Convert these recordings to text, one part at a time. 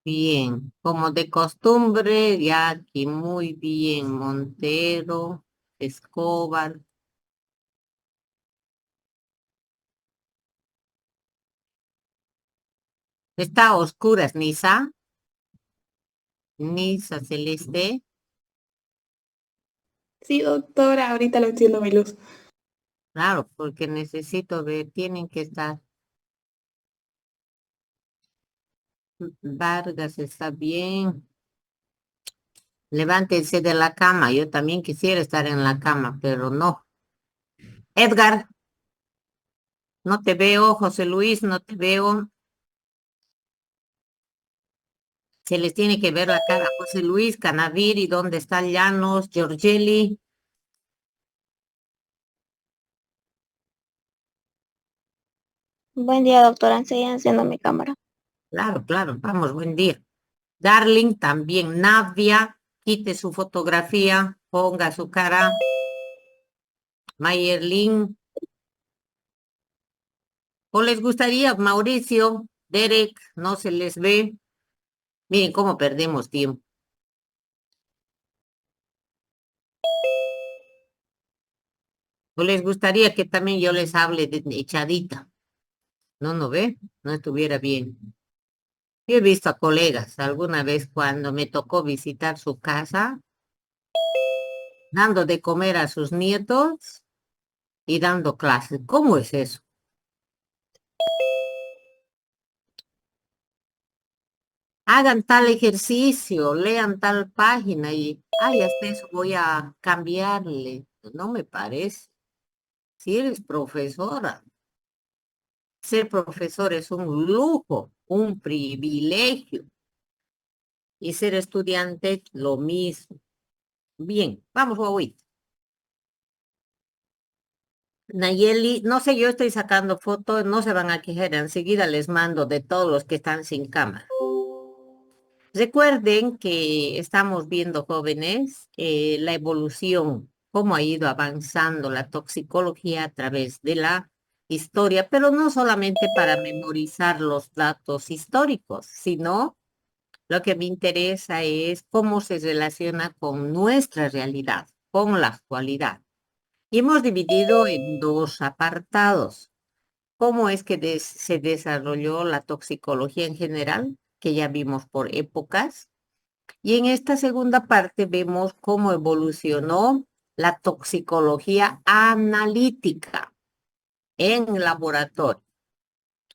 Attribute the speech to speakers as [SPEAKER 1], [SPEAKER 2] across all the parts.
[SPEAKER 1] Bien, como de costumbre, ya aquí muy bien, Montero, Escobar. Está a oscuras, Nisa, Nisa Celeste.
[SPEAKER 2] Sí, doctora, ahorita lo enciendo mi luz.
[SPEAKER 1] Claro, porque necesito ver, tienen que estar. Vargas está bien. Levántense de la cama. Yo también quisiera estar en la cama, pero no. Edgar, no te veo. José Luis, no te veo. Se les tiene que ver la cara. José Luis, Canaviri, ¿dónde está Llanos? Giorgelli.
[SPEAKER 2] Buen día, doctora. Enseguida enciendo mi cámara.
[SPEAKER 1] Claro, claro, vamos, buen día. Darling, también Navia, quite su fotografía, ponga su cara. Mayerlin, ¿o les gustaría, Mauricio, Derek, no se les ve? Miren cómo perdemos tiempo. ¿O les gustaría que también yo les hable de echadita? No, no ve, no estuviera bien. Yo he visto a colegas alguna vez cuando me tocó visitar su casa, dando de comer a sus nietos y dando clases. ¿Cómo es eso? Hagan tal ejercicio, lean tal página y, ay, hasta eso voy a cambiarle. No me parece. Si eres profesora, ser profesor es un lujo, un privilegio. Y ser estudiante, lo mismo. Bien, vamos, Huawei. Nayeli, no sé, yo estoy sacando fotos, no se van a quejar, enseguida les mando de todos los que están sin cámara. Recuerden que estamos viendo, jóvenes, la evolución, cómo ha ido avanzando la toxicología a través de la historia, pero no solamente para memorizar los datos históricos, sino lo que me interesa es cómo se relaciona con nuestra realidad, con la actualidad. Y hemos dividido en dos apartados. ¿Cómo es que se desarrolló la toxicología en general, que ya vimos por épocas? Y en esta segunda parte vemos cómo evolucionó la toxicología analítica en laboratorio.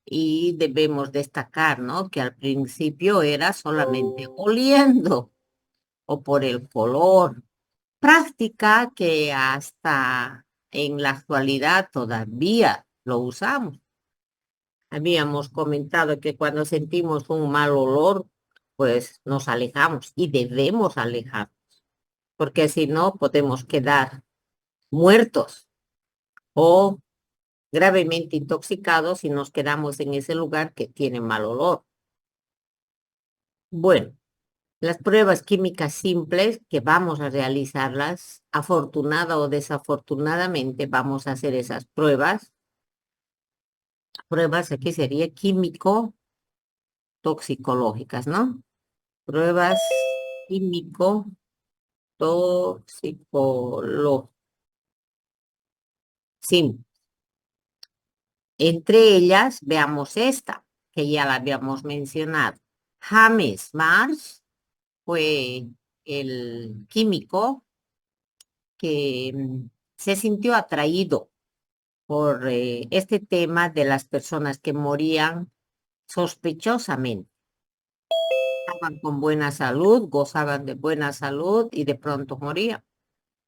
[SPEAKER 1] Y debemos destacar, ¿no? Que al principio era solamente oliendo o por el color. Práctica que hasta en la actualidad todavía lo usamos. Habíamos comentado que cuando sentimos un mal olor, pues nos alejamos y debemos alejar porque si no podemos quedar muertos o gravemente intoxicados si nos quedamos en ese lugar que tiene mal olor. Bueno, las pruebas químicas simples que vamos a realizarlas, afortunada o desafortunadamente, vamos a hacer esas pruebas. Pruebas aquí sería químico-toxicológicas, ¿no? Pruebas químico-toxicológicas. Sí, entre ellas, veamos esta, que ya la habíamos mencionado. James Marsh fue el químico que se sintió atraído por este tema de las personas que morían sospechosamente. Estaban con buena salud, gozaban de buena salud y de pronto morían.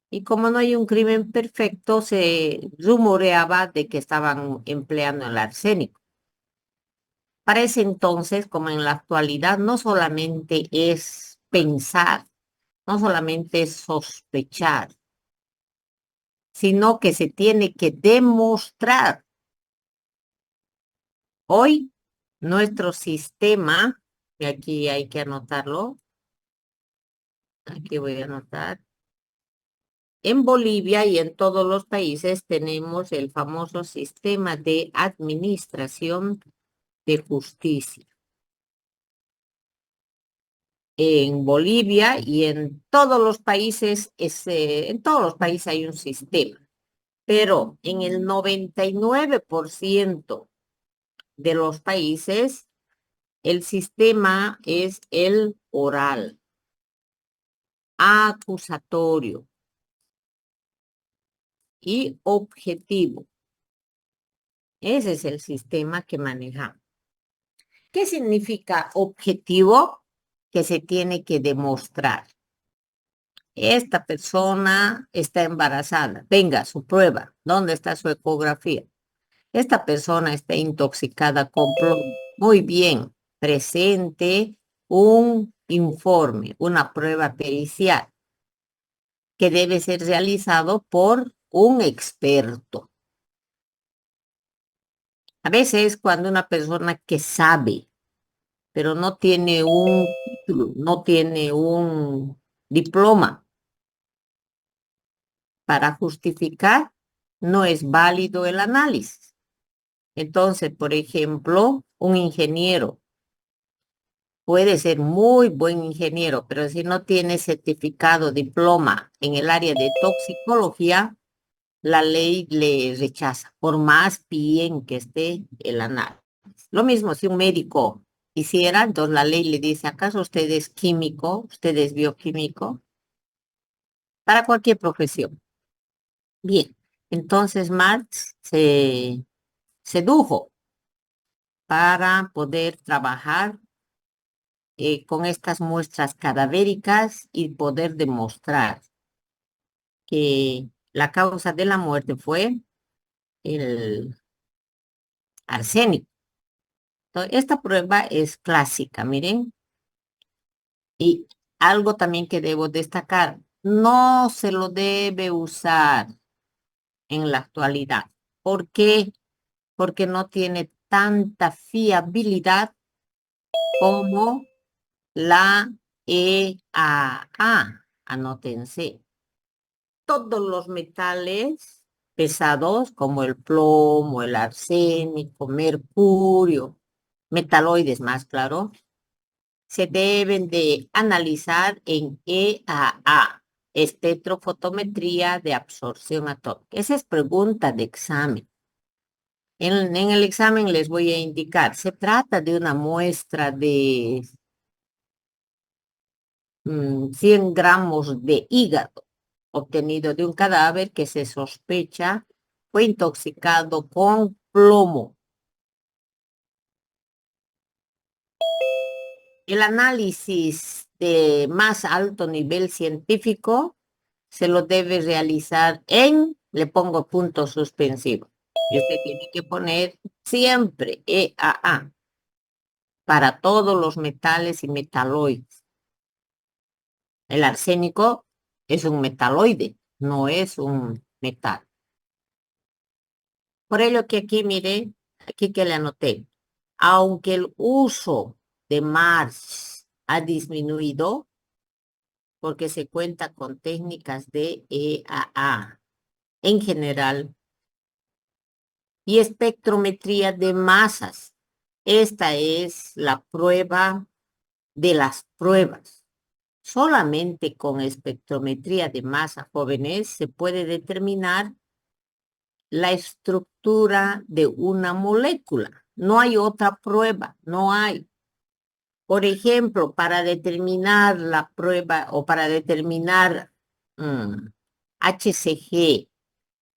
[SPEAKER 1] Y como no hay un crimen perfecto, se rumoreaba de que estaban empleando el arsénico. Para ese entonces, como en la actualidad, no solamente es pensar, no solamente es sospechar, sino que se tiene que demostrar. Hoy, nuestro sistema, y aquí hay que anotarlo, aquí voy a anotar, en Bolivia y en todos los países tenemos el famoso sistema de administración de justicia. en Bolivia y en todos los países, en todos los países hay un sistema, pero en el 99% de los países el sistema es el oral, acusatorio y objetivo. Ese es el sistema que manejamos. ¿Qué significa objetivo? Que se tiene que demostrar. Esta persona está embarazada. Venga, su prueba. ¿Dónde está su ecografía? Esta persona está intoxicada con plomo. Muy bien. Presente un informe, una prueba pericial que debe ser realizado por un experto. A veces cuando una persona que sabe, pero no tiene un título, no tiene un diploma para justificar, no es válido el análisis. Entonces, por ejemplo, un ingeniero puede ser muy buen ingeniero, pero si no tiene certificado, diploma en el área de toxicología, la ley le rechaza, por más bien que esté el análisis. Lo mismo si un médico hiciera, entonces la ley le dice, ¿acaso usted es químico? ¿Usted es bioquímico? Para cualquier profesión. Bien, entonces Marx se sedujo para poder trabajar con estas muestras cadavéricas y poder demostrar que la causa de la muerte fue el arsénico. Entonces, esta prueba es clásica, miren, y algo también que debo destacar, no se lo debe usar en la actualidad. ¿Por qué? Porque no tiene tanta fiabilidad como la EAA. Anótense. Todos los metales pesados, como el plomo, el arsénico, mercurio, metaloides más claro, se deben de analizar en EAA, espectrofotometría de absorción atómica. Esa es pregunta de examen. En el examen les voy a indicar, se trata de una muestra de 100 gramos de hígado obtenido de un cadáver que se sospecha fue intoxicado con plomo. El análisis de más alto nivel científico se lo debe realizar le pongo punto suspensivo. Y usted tiene que poner siempre EAA para todos los metales y metaloides. El arsénico es un metaloide, no es un metal. Por ello que aquí, mire, aquí que le anoté, aunque el uso de Mars ha disminuido, porque se cuenta con técnicas de EAA en general y espectrometría de masas. Esta es la prueba de las pruebas. Solamente con espectrometría de masa, jóvenes, se puede determinar la estructura de una molécula. No hay otra prueba, no hay. Por ejemplo, para determinar la prueba o para determinar HCG,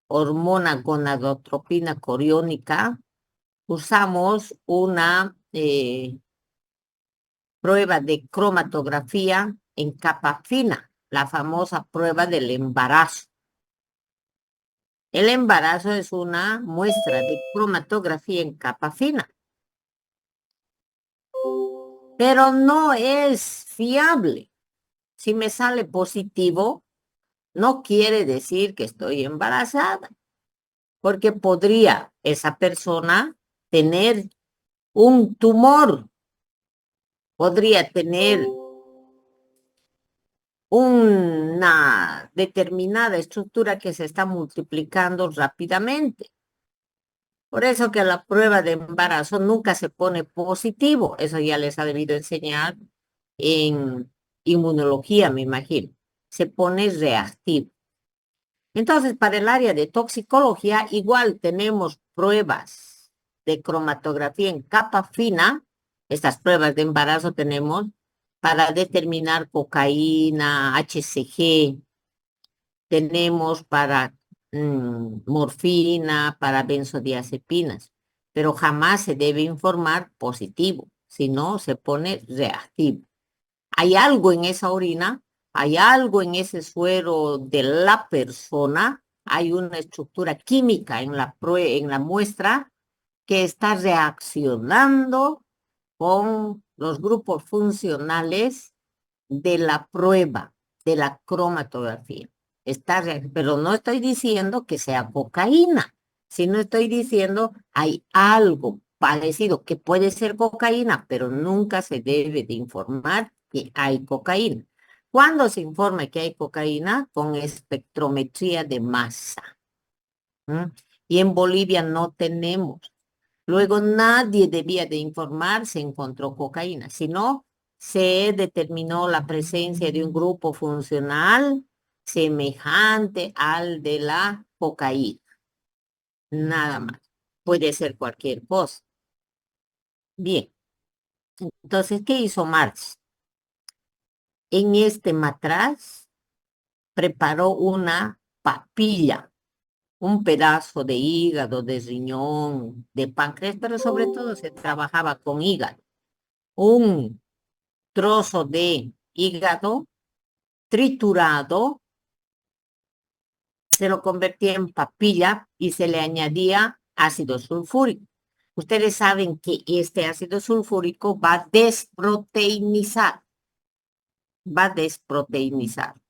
[SPEAKER 1] hormona gonadotropina coriónica, usamos una prueba de cromatografía en capa fina, la famosa prueba del embarazo. El embarazo es una muestra de cromatografía en capa fina, pero no es fiable. Si me sale positivo, no quiere decir que estoy embarazada, porque podría esa persona tener un tumor, podría tener una determinada estructura que se está multiplicando rápidamente. Por eso que la prueba de embarazo nunca se pone positivo. Eso ya les ha debido enseñar en inmunología, me imagino, se pone reactivo. Entonces, para el área de toxicología, igual tenemos pruebas de cromatografía en capa fina, estas pruebas de embarazo tenemos para determinar cocaína, HCG, tenemos para morfina, para benzodiazepinas, pero jamás se debe informar positivo, si no se pone reactivo. Hay algo en esa orina, hay algo en ese suero de la persona, hay una estructura química en la muestra que está reaccionando con los grupos funcionales de la prueba, de la cromatografía. Pero no estoy diciendo que sea cocaína, sino estoy diciendo hay algo parecido que puede ser cocaína, pero nunca se debe de informar que hay cocaína. ¿Cuándo se informa que hay cocaína? Con espectrometría de masa. ¿Mm? Y en Bolivia no tenemos. Luego nadie debía de informar si encontró cocaína, sino se determinó la presencia de un grupo funcional semejante al de la cocaína. Nada más. Puede ser cualquier cosa. Bien. Entonces, ¿qué hizo Marx? En este matraz preparó una papilla, un pedazo de hígado, de riñón, de páncreas, pero sobre todo se trabajaba con hígado. Un trozo de hígado triturado, se lo convertía en papilla y se le añadía ácido sulfúrico. Ustedes saben que este ácido sulfúrico va a desproteinizar, va a desproteinizar.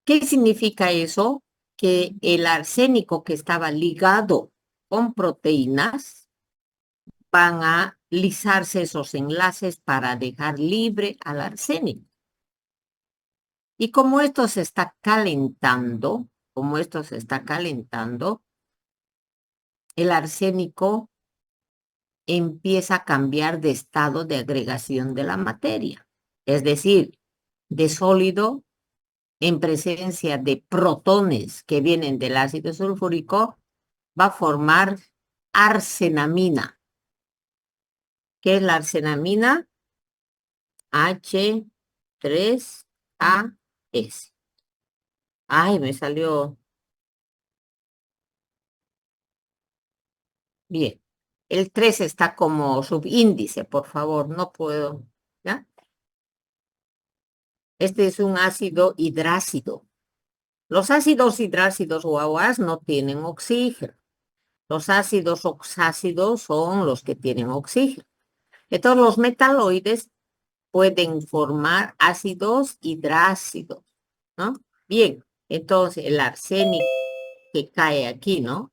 [SPEAKER 1] ¿Qué significa eso? Que el arsénico que estaba ligado con proteínas van a lisarse esos enlaces para dejar libre al arsénico. Y como esto se está calentando, como esto se está calentando, el arsénico empieza a cambiar de estado de agregación de la materia. Es decir, de sólido en presencia de protones que vienen del ácido sulfúrico, va a formar arsenamina. ¿Qué es la arsenamina? H3AS. Ay, me salió bien. El 3 está como subíndice, por favor, no puedo. ¿Ya? Este es un ácido hidrácido. Los ácidos hidrácidos o aguas no tienen oxígeno. Los ácidos oxácidos son los que tienen oxígeno. Entonces, los metaloides pueden formar ácidos hidrácidos, ¿no? Bien, entonces el arsénico que cae aquí, ¿no?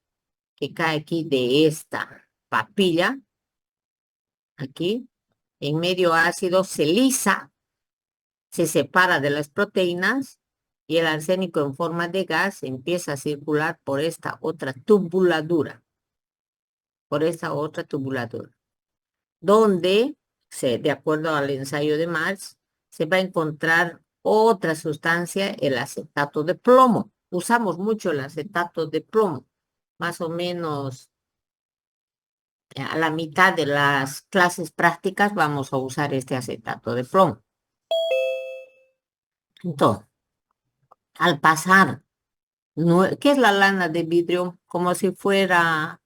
[SPEAKER 1] Que cae aquí de esta papilla, aquí, en medio ácido, se lisa, se separa de las proteínas y el arsénico en forma de gas empieza a circular por esta otra tubuladura, donde, de acuerdo al ensayo de Marx, se va a encontrar otra sustancia, el acetato de plomo. Usamos mucho el acetato de plomo, más o menos a la mitad de las clases prácticas vamos a usar este acetato de plomo. Entonces, al pasar, ¿qué es la lana de vidrio? Como si fuera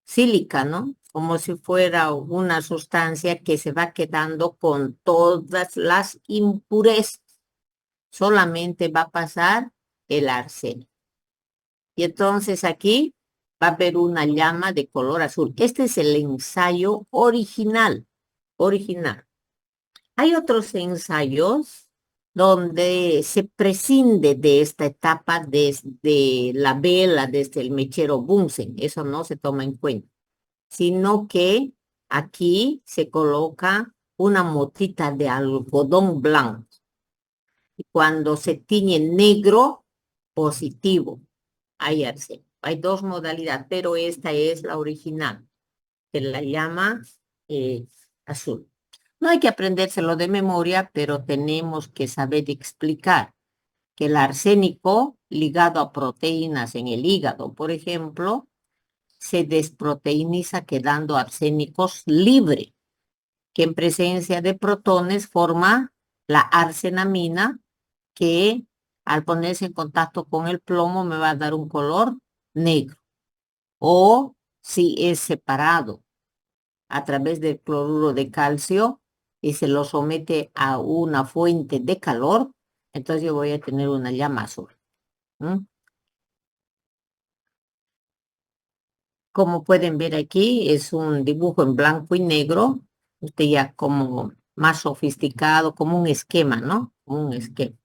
[SPEAKER 1] sílica, ¿no? Como si fuera una sustancia que se va quedando con todas las impurezas. Solamente va a pasar el arsénico. Y entonces aquí va a haber una llama de color azul. Este es el ensayo original. Hay otros ensayos donde se prescinde de esta etapa desde la vela, desde el mechero Bunsen. Eso no se toma en cuenta, sino que aquí se coloca una motita de algodón blanco. Y cuando se tiñe negro, positivo, hay arsénico. Hay dos modalidades, pero esta es la original, que la llama azul. No hay que aprendérselo de memoria, pero tenemos que saber explicar que el arsénico ligado a proteínas en el hígado, por ejemplo, se desproteiniza quedando arsénicos libre, que en presencia de protones forma la arsenamina, que al ponerse en contacto con el plomo me va a dar un color negro. O si es separado a través del cloruro de calcio y se lo somete a una fuente de calor, entonces yo voy a tener una llama azul. Como pueden ver aquí, es un dibujo en blanco y negro, usted ya como más sofisticado, como un esquema, ¿no? Como un esquema.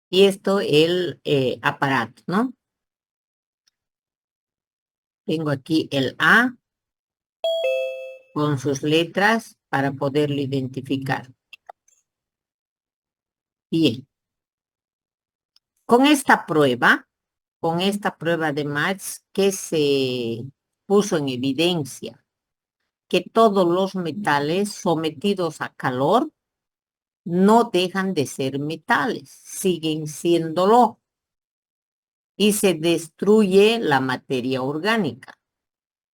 [SPEAKER 1] Y esto el aparato, ¿no? Tengo aquí el A con sus letras para poderlo identificar. Bien, con esta prueba de Max que se puso en evidencia que todos los metales sometidos a calor no dejan de ser metales, siguen siéndolo y se destruye la materia orgánica.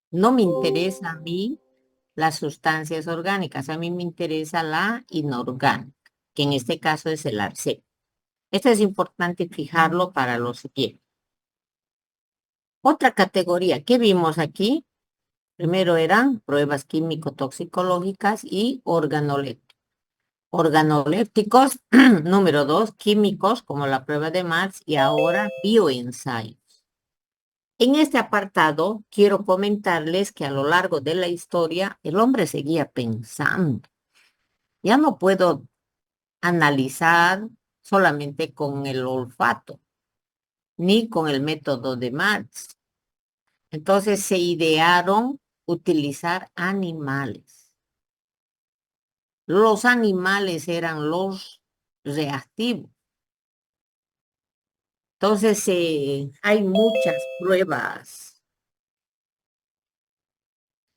[SPEAKER 1] No me interesa a mí las sustancias orgánicas, a mí me interesa la inorgánica, que en este caso es el arsénico. Esto es importante fijarlo para lo siguiente. Otra categoría que vimos aquí, primero eran pruebas químico-toxicológicas y organolépticos, número 2, químicos como la prueba de Marx y ahora bioensayos. En este apartado quiero comentarles que a lo largo de la historia el hombre seguía pensando. Ya no puedo analizar solamente con el olfato, ni con el método de Marx. Entonces se idearon utilizar animales. Los animales eran los reactivos. Entonces hay muchas pruebas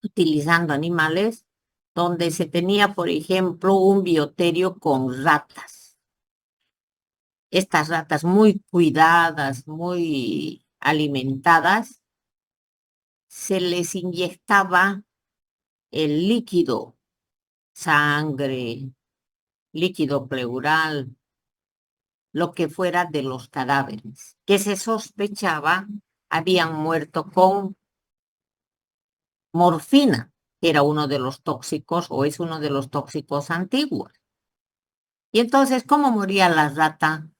[SPEAKER 1] utilizando animales donde se tenía, por ejemplo, un bioterio con ratas. Estas ratas muy cuidadas, muy alimentadas, se les inyectaba el líquido, sangre, líquido pleural, lo que fuera de los cadáveres, que se sospechaba habían muerto con morfina, que era uno de los tóxicos o es uno de los tóxicos antiguos. Y entonces, ¿cómo moría la rata?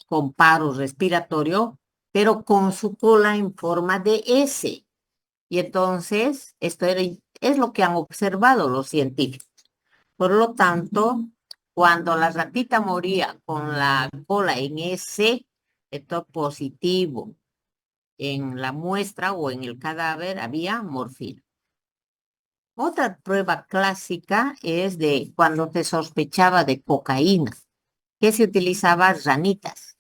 [SPEAKER 1] Con paro respiratorio, pero con su cola en forma de S. Y entonces, es lo que han observado los científicos. Por lo tanto, cuando la ratita moría con la cola en S, esto positivo en la muestra o en el cadáver había morfina. Otra prueba clásica es de cuando se sospechaba de cocaína, que se utilizaba ranitas.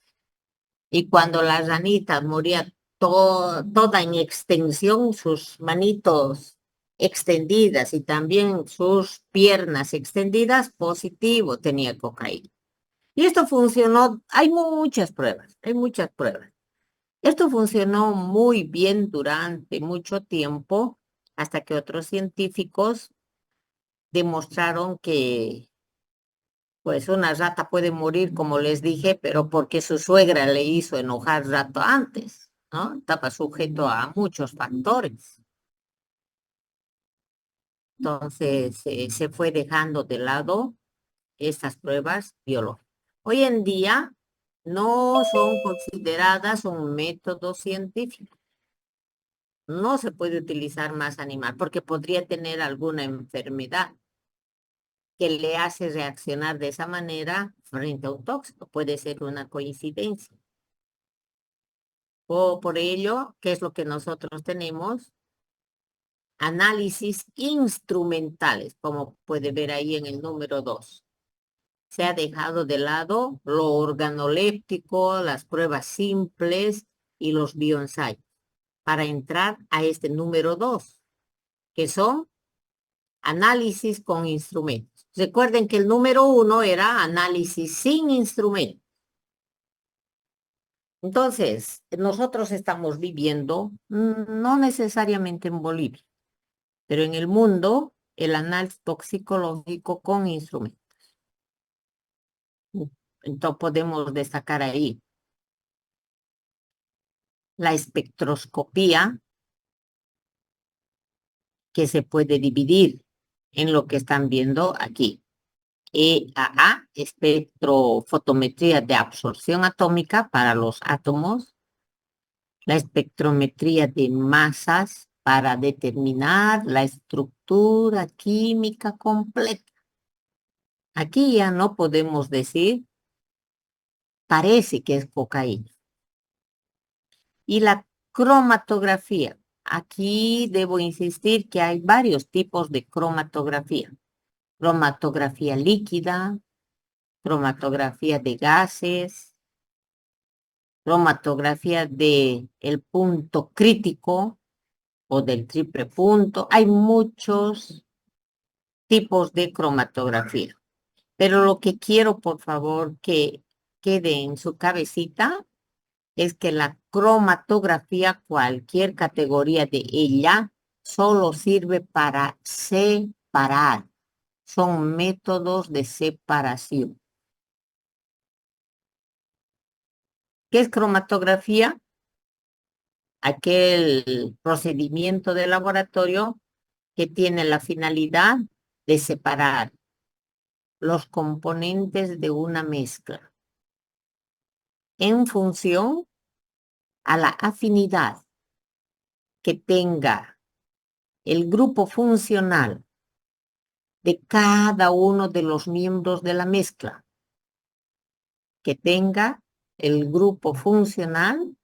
[SPEAKER 1] Y cuando la ranita moría toda en extensión, sus manitos extendidas y también sus piernas extendidas, positivo tenía cocaína. Y esto funcionó, hay muchas pruebas. Esto funcionó muy bien durante mucho tiempo, hasta que otros científicos demostraron que pues una rata puede morir, como les dije, pero porque su suegra le hizo enojar rato antes, ¿no? Estaba sujeto a muchos factores. Entonces, se fue dejando de lado estas pruebas biológicas. Hoy en día no son consideradas un método científico. No se puede utilizar más animal porque podría tener alguna enfermedad que le hace reaccionar de esa manera frente a un tóxico. Puede ser una coincidencia. O por ello, ¿qué es lo que nosotros tenemos? Análisis instrumentales, como puede ver ahí en el número 2. Se ha dejado de lado lo organoléptico, las pruebas simples y los bioensayos para entrar a este número 2, que son análisis con instrumentos. Recuerden que el número 1 era análisis sin instrumentos. Entonces, nosotros estamos viviendo, no necesariamente en Bolivia, pero en el mundo, el análisis toxicológico con instrumentos. Entonces, podemos destacar ahí la espectroscopía, que se puede dividir en lo que están viendo aquí. EAA, espectrofotometría de absorción atómica para los átomos, la espectrometría de masas para determinar la estructura química completa. Aquí ya no podemos decir, parece que es cocaína. Y la cromatografía. Aquí debo insistir que hay varios tipos de cromatografía. Cromatografía líquida, cromatografía de gases, cromatografía de el punto crítico o del triple punto. Hay muchos tipos de cromatografía. Pero lo que quiero, por favor, que quede en su cabecita es que la cromatografía, cualquier categoría de ella, solo sirve para separar. Son métodos de separación. ¿Qué es cromatografía? Aquel procedimiento de laboratorio que tiene la finalidad de separar los componentes de una mezcla en función a la afinidad que tenga el grupo funcional de cada uno de los miembros de la mezcla, que tenga el grupo funcional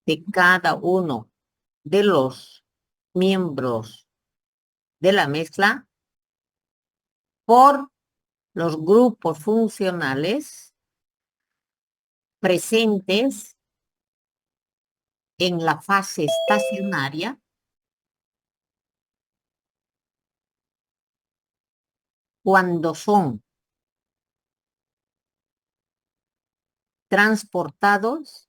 [SPEAKER 1] de cada uno de los miembros de la mezcla por los grupos funcionales presentes en la fase estacionaria cuando son transportados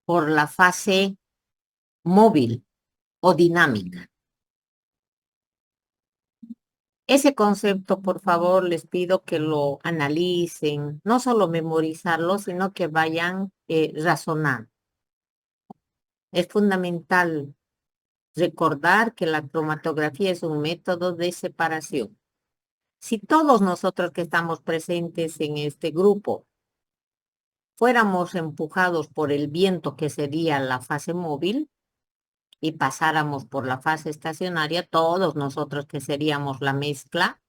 [SPEAKER 1] por la fase móvil o dinámica. Ese concepto, por favor, les pido que lo analicen, no solo memorizarlo, sino que vayan razonando. Es fundamental recordar que la cromatografía es un método de separación. Si todos nosotros que estamos presentes en este grupo fuéramos empujados por el viento que sería la fase móvil y pasáramos por la fase estacionaria, todos nosotros que seríamos la mezcla,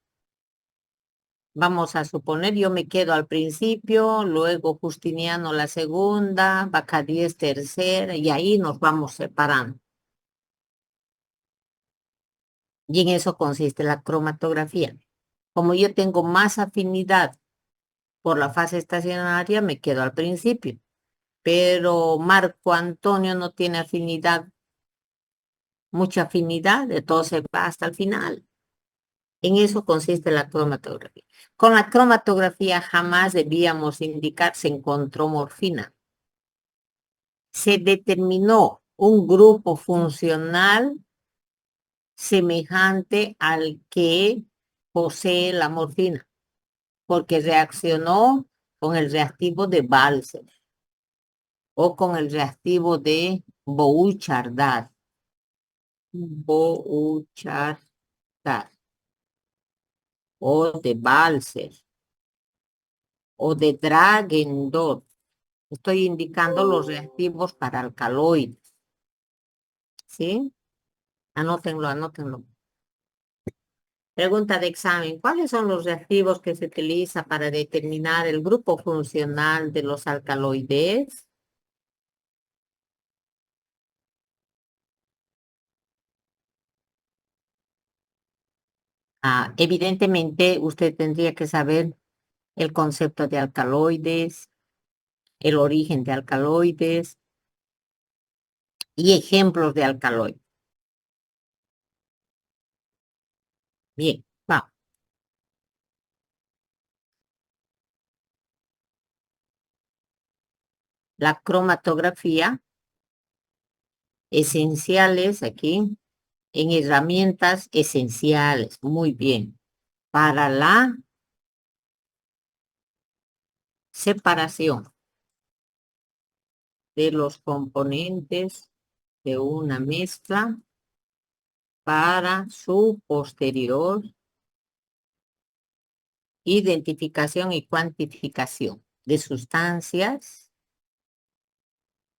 [SPEAKER 1] vamos a suponer, yo me quedo al principio, luego Justiniano la segunda, Bacardíes tercera, y ahí nos vamos separando. Y en eso consiste la cromatografía. Como yo tengo más afinidad por la fase estacionaria, me quedo al principio. Pero Marco Antonio no tiene afinidad, mucha afinidad, entonces va hasta el final. En eso consiste la cromatografía. Con la cromatografía jamás debíamos indicar se encontró morfina. Se determinó un grupo funcional semejante al que posee la morfina, porque reaccionó con el reactivo de Balser o con el reactivo de Bouchardat. Bouchardat o de Balser o de Dragendorf. Estoy indicando los reactivos para alcaloides. ¿Sí? Anótenlo, anótenlo. Pregunta de examen. ¿Cuáles son los reactivos que se utiliza para determinar el grupo funcional de los alcaloides? Evidentemente, usted tendría que saber el concepto de alcaloides, el origen de alcaloides, y ejemplos de alcaloides. Bien, vamos. La cromatografía, esenciales aquí, en herramientas esenciales, muy bien, para la separación de los componentes de una mezcla para su posterior identificación y cuantificación de sustancias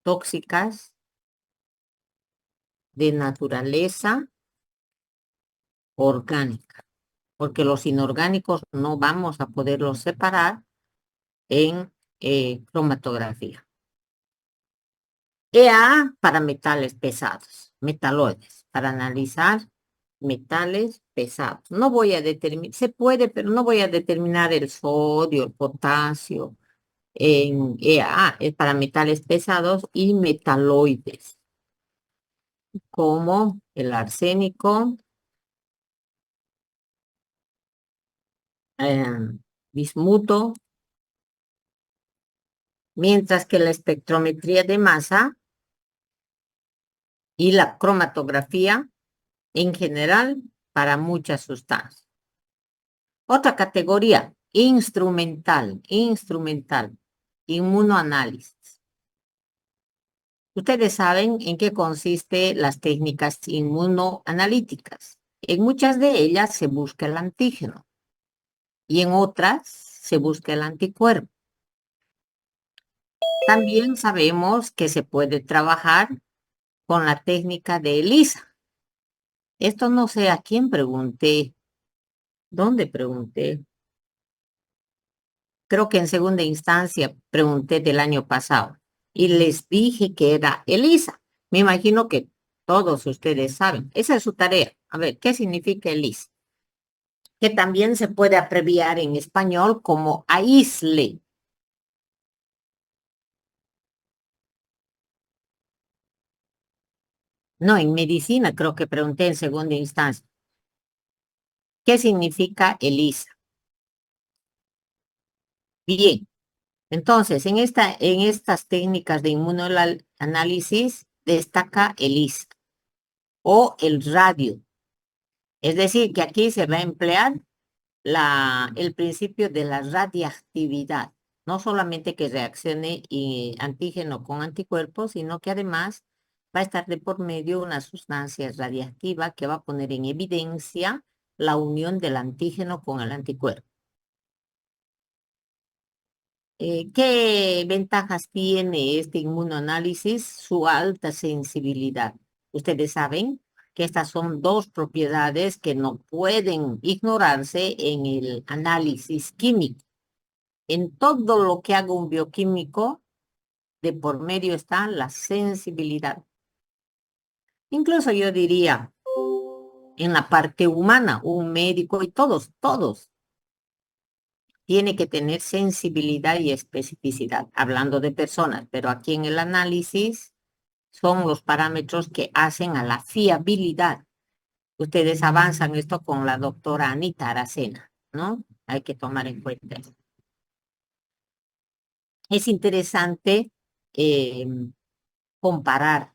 [SPEAKER 1] tóxicas de naturaleza orgánica, porque los inorgánicos no vamos a poderlos separar en cromatografía. EA para metales pesados, metaloides, para analizar metales pesados. No voy a determinar, se puede, pero no voy a determinar el sodio, el potasio en EA, es para metales pesados y metaloides, como el arsénico, bismuto, mientras que la espectrometría de masa y la cromatografía en general para muchas sustancias. Otra categoría, instrumental, inmunoanálisis. Ustedes saben en qué consiste las técnicas inmunoanalíticas. En muchas de ellas se busca el antígeno y en otras se busca el anticuerpo. También sabemos que se puede trabajar con la técnica de ELISA. Esto no sé a quién pregunté, dónde pregunté. Creo que en segunda instancia pregunté del año pasado y les dije que era ELISA. Me imagino que todos ustedes saben. Esa es su tarea. A ver, ¿qué significa ELISA? Que también se puede abreviar en español como AISLE. No, en medicina creo que pregunté en segunda instancia. ¿Qué significa ELISA? Bien, entonces en estas técnicas de inmunoanálisis destaca ELISA o el radio. Es decir, que aquí se va a emplear el principio de la radiactividad. No solamente que reaccione antígeno con anticuerpos, sino que además va a estar de por medio una sustancia radiactiva que va a poner en evidencia la unión del antígeno con el anticuerpo. ¿Qué ventajas tiene este inmunoanálisis? Su alta sensibilidad. Ustedes saben que estas son dos propiedades que no pueden ignorarse en el análisis químico. En todo lo que haga un bioquímico, de por medio está la sensibilidad. Incluso yo diría, en la parte humana, un médico y todos tiene que tener sensibilidad y especificidad, hablando de personas, pero aquí en el análisis son los parámetros que hacen a la fiabilidad. Ustedes avanzan esto con la doctora Anita Aracena, ¿no? Hay que tomar en cuenta eso. Es interesante eh, comparar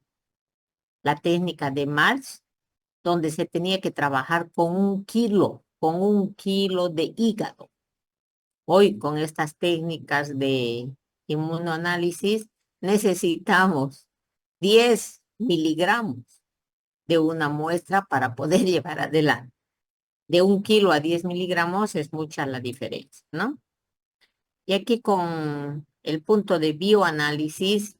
[SPEAKER 1] la técnica de Marx, donde se tenía que trabajar con un kilo de hígado. Hoy con estas técnicas de inmunoanálisis necesitamos 10 miligramos de una muestra para poder llevar adelante. De 1 kilo a 10 miligramos es mucha la diferencia, ¿no? Y aquí con el punto de bioanálisis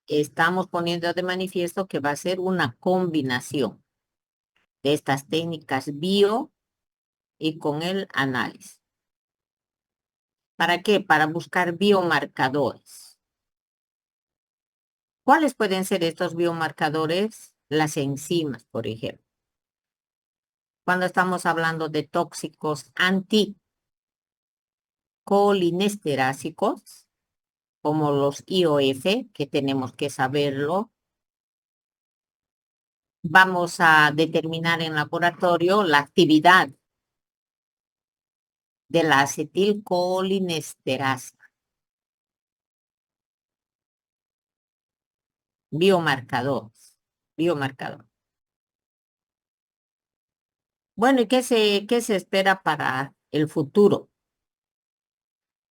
[SPEAKER 1] estamos poniendo de manifiesto que va a ser una combinación de estas técnicas bio y con el análisis. ¿Para qué? Para buscar biomarcadores. ¿Cuáles pueden ser estos biomarcadores? Las enzimas, por ejemplo. Cuando estamos hablando de tóxicos anticolinesterásicos, como los IOF, que tenemos que saberlo, vamos a determinar en laboratorio la actividad de la acetilcolinesterasa, biomarcador. Bueno, ¿y qué se espera para el futuro?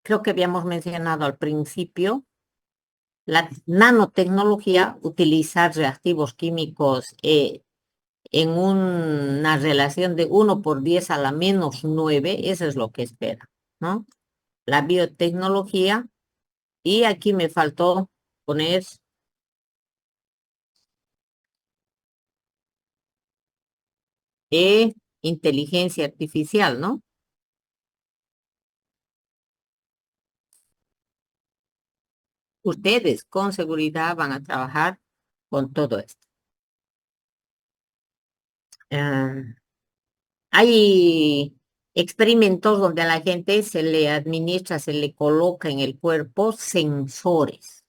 [SPEAKER 1] Creo que habíamos mencionado al principio la nanotecnología, utilizar reactivos químicos en una relación de 1 por 10⁻⁹, eso es lo que espera, ¿no? La biotecnología, y aquí me faltó poner inteligencia artificial, ¿no? Ustedes con seguridad van a trabajar con todo esto. Hay experimentos donde a la gente se le administra, se le coloca en el cuerpo sensores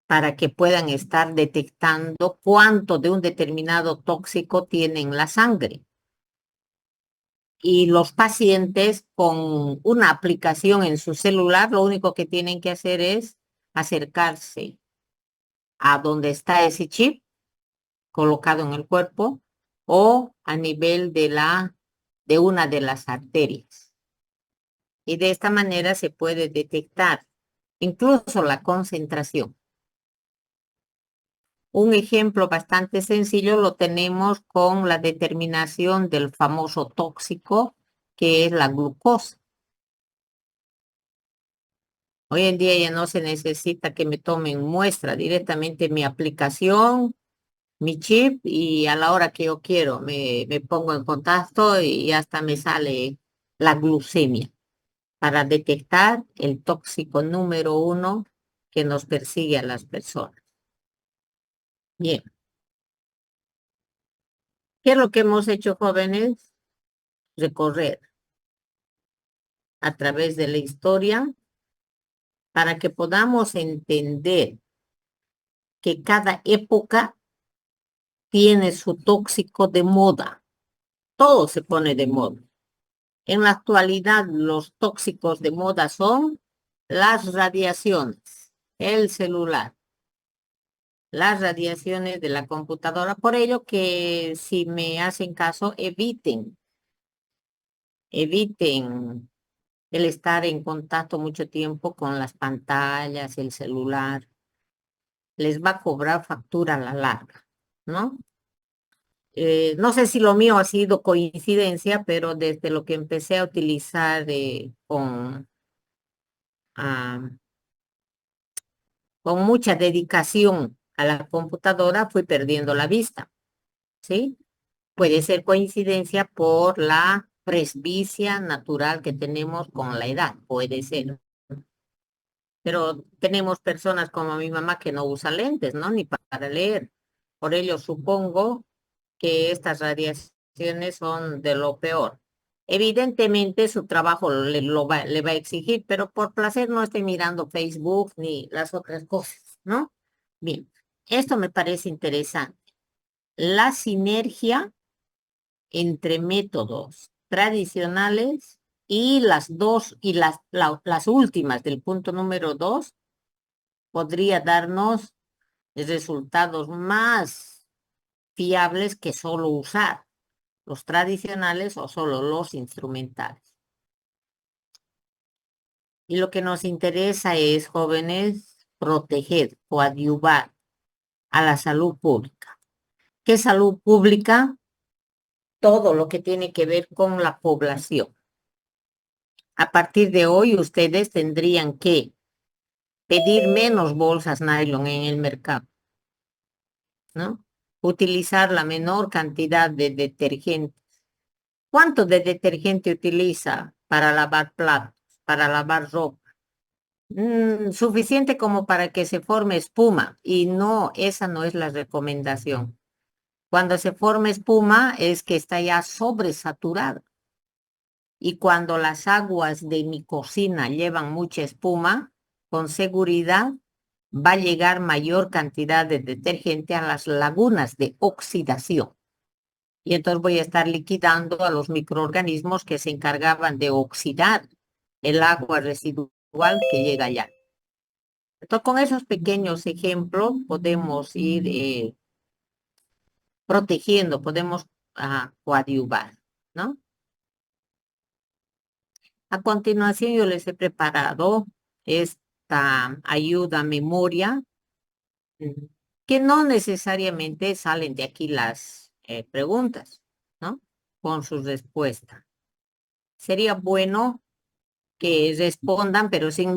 [SPEAKER 1] para que puedan estar detectando cuánto de un determinado tóxico tiene en la sangre. Y los pacientes con una aplicación en su celular, lo único que tienen que hacer es acercarse a donde está ese chip colocado en el cuerpo o a nivel de una de las arterias. Y de esta manera se puede detectar incluso la concentración. Un ejemplo bastante sencillo lo tenemos con la determinación del famoso tóxico que es la glucosa. Hoy en día ya no se necesita que me tomen muestra, directamente mi aplicación, mi chip, y a la hora que yo quiero me pongo en contacto y hasta me sale la glucemia para detectar el tóxico número 1 que nos persigue a las personas. Bien, ¿qué es lo que hemos hecho, jóvenes? Recorrer a través de la historia para que podamos entender que cada época tiene su tóxico de moda. Todo se pone de moda. En la actualidad, los tóxicos de moda son las radiaciones, el celular, las radiaciones de la computadora. Por ello que, si me hacen caso, eviten el estar en contacto mucho tiempo con las pantallas, el celular. Les va a cobrar factura a la larga, ¿no? No sé si lo mío ha sido coincidencia, pero desde lo que empecé a utilizar ah, con mucha dedicación a la computadora, fui perdiendo la vista, ¿sí? Puede ser coincidencia por la presbicia natural que tenemos con la edad, puede ser. Pero tenemos personas como mi mamá que no usa lentes, ¿no? Ni para leer. Por ello supongo que estas radiaciones son de lo peor. Evidentemente su trabajo le va a exigir, pero por placer no estoy mirando Facebook ni las otras cosas, ¿no? Bien, esto me parece interesante. La sinergia entre métodos tradicionales y las últimas del punto número 2 podría darnos resultados más fiables que solo usar los tradicionales o solo los instrumentales. Y lo que nos interesa es, jóvenes, proteger, coadyuvar a la salud pública. ¿Qué salud pública? Todo lo que tiene que ver con la población. A partir de hoy, ustedes tendrían que pedir menos bolsas nylon en el mercado, ¿no? Utilizar la menor cantidad de detergente. ¿Cuánto de detergente utiliza para lavar platos, para lavar ropa? Suficiente como para que se forme espuma, y no, esa no es la recomendación. Cuando se forma espuma es que está ya sobresaturada. Y cuando las aguas de mi cocina llevan mucha espuma, con seguridad va a llegar mayor cantidad de detergente a las lagunas de oxidación. Y entonces voy a estar liquidando a los microorganismos que se encargaban de oxidar el agua residual que llega allá. Entonces, con esos pequeños ejemplos podemos ir protegiendo, podemos coadyuvar, ¿no? A continuación, yo les he preparado esta ayuda a memoria, mm, que no necesariamente salen de aquí las preguntas, ¿no? Con su respuesta. Sería bueno que respondan, pero sin